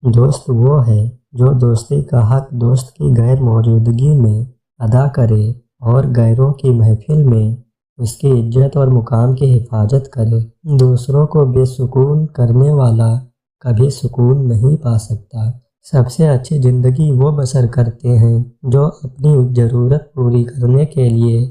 دوست وہ ہے جو دوستی کا حق دوست کی غیر موجودگی میں ادا کرے اور غیروں کی محفل میں اس کی عزت اور مقام کی حفاظت کرے۔ دوسروں کو بے سکون کرنے والا کبھی سکون نہیں پا سکتا۔ سب سے اچھی زندگی وہ بسر کرتے ہیں جو اپنی ضرورت پوری کرنے کے لیے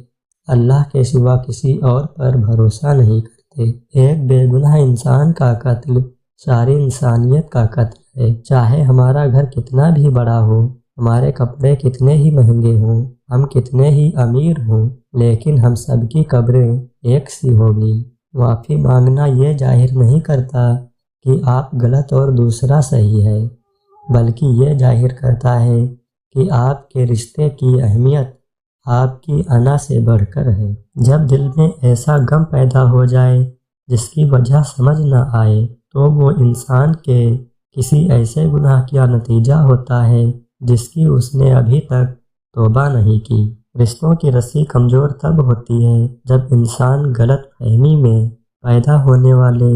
اللہ کے سوا کسی اور پر بھروسہ نہیں کرتے۔ ایک بے گناہ انسان کا قتل ساری انسانیت کا قتل ہے۔ چاہے ہمارا گھر کتنا بھی بڑا ہو، ہمارے کپڑے کتنے ہی مہنگے ہوں، ہم کتنے ہی امیر ہوں، لیکن ہم سب کی قبریں ایک سی ہوگی۔ معافی مانگنا یہ ظاہر نہیں کرتا کہ آپ غلط اور دوسرا صحیح ہے، بلکہ یہ ظاہر کرتا ہے کہ آپ کے رشتے کی اہمیت آپ کی انا سے بڑھ کر ہے۔ جب دل میں ایسا غم پیدا ہو جائے جس کی وجہ سمجھ نہ آئے تو وہ انسان کے کسی ایسے گناہ کا نتیجہ ہوتا ہے جس کی اس نے ابھی تک توبہ نہیں کی۔ رشتوں کی رسی کمزور تب ہوتی ہے جب انسان غلط فہمی میں پیدا ہونے والے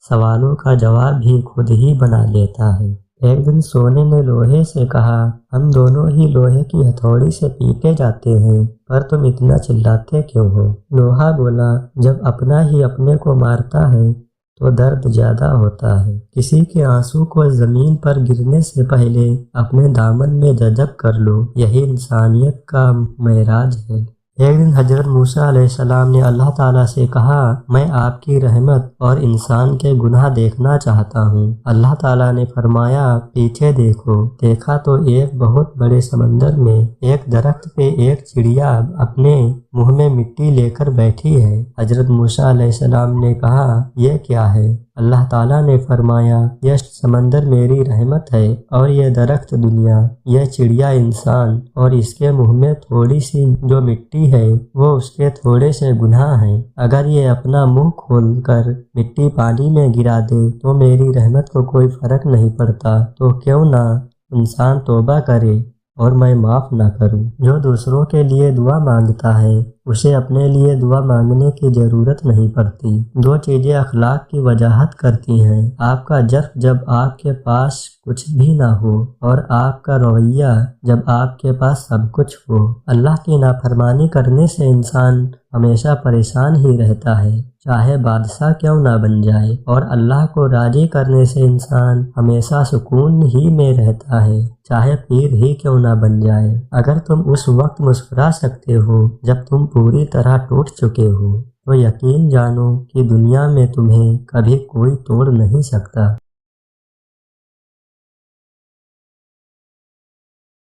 سوالوں کا جواب بھی خود ہی بنا لیتا ہے۔ ایک دن سونے نے لوہے سے کہا، ہم دونوں ہی لوہے کی ہتھوڑی سے پیٹے جاتے ہیں، پر تم اتنا چلاتے کیوں ہو؟ لوہا بولا، جب اپنا ہی اپنے کو مارتا ہے تو درد زیادہ ہوتا ہے۔ کسی کے آنسو کو زمین پر گرنے سے پہلے اپنے دامن میں جذب کر لو، یہی انسانیت کا معراج ہے۔ ایک دن حضرت موسیٰ علیہ السلام نے اللہ تعالیٰ سے کہا، میں آپ کی رحمت اور انسان کے گناہ دیکھنا چاہتا ہوں۔ اللہ تعالیٰ نے فرمایا، پیچھے دیکھو۔ دیکھا تو ایک بہت بڑے سمندر میں ایک درخت پہ ایک چڑیا اپنے منہ میں مٹی لے کر بیٹھی ہے۔ حضرت موسیٰ علیہ السلام نے کہا، یہ کیا ہے؟ اللہ تعالیٰ نے فرمایا، یہ سمندر میری رحمت ہے اور یہ درخت دنیا، یہ چڑیا انسان، اور اس کے منہ میں تھوڑی سی جو مٹی ہے وہ اس کے تھوڑے سے گناہ ہیں۔ اگر یہ اپنا منہ کھول کر مٹی پانی میں گرا دے تو میری رحمت کو کوئی فرق نہیں پڑتا، تو کیوں نہ انسان توبہ کرے اور میں معاف نہ کروں۔ جو دوسروں کے لیے دعا مانگتا ہے اسے اپنے لیے دعا مانگنے کی ضرورت نہیں پڑتی۔ دو چیزیں اخلاق کی وضاحت کرتی ہیں، آپ کا ظرف جب آپ کے پاس کچھ بھی نہ ہو، اور آپ کا رویہ جب آپ کے پاس سب کچھ ہو۔ اللہ کی نافرمانی کرنے سے انسان ہمیشہ پریشان ہی رہتا ہے، چاہے بادشاہ کیوں نہ بن جائے، اور اللہ کو راضی کرنے سے انسان ہمیشہ سکون ہی میں رہتا ہے، چاہے پیر ہی کیوں نہ بن جائے۔ اگر تم اس وقت مسکرا سکتے ہو جب تم پوری طرح ٹوٹ چکے ہو، تو یقین جانو کہ دنیا میں تمہیں کبھی کوئی توڑ نہیں سکتا۔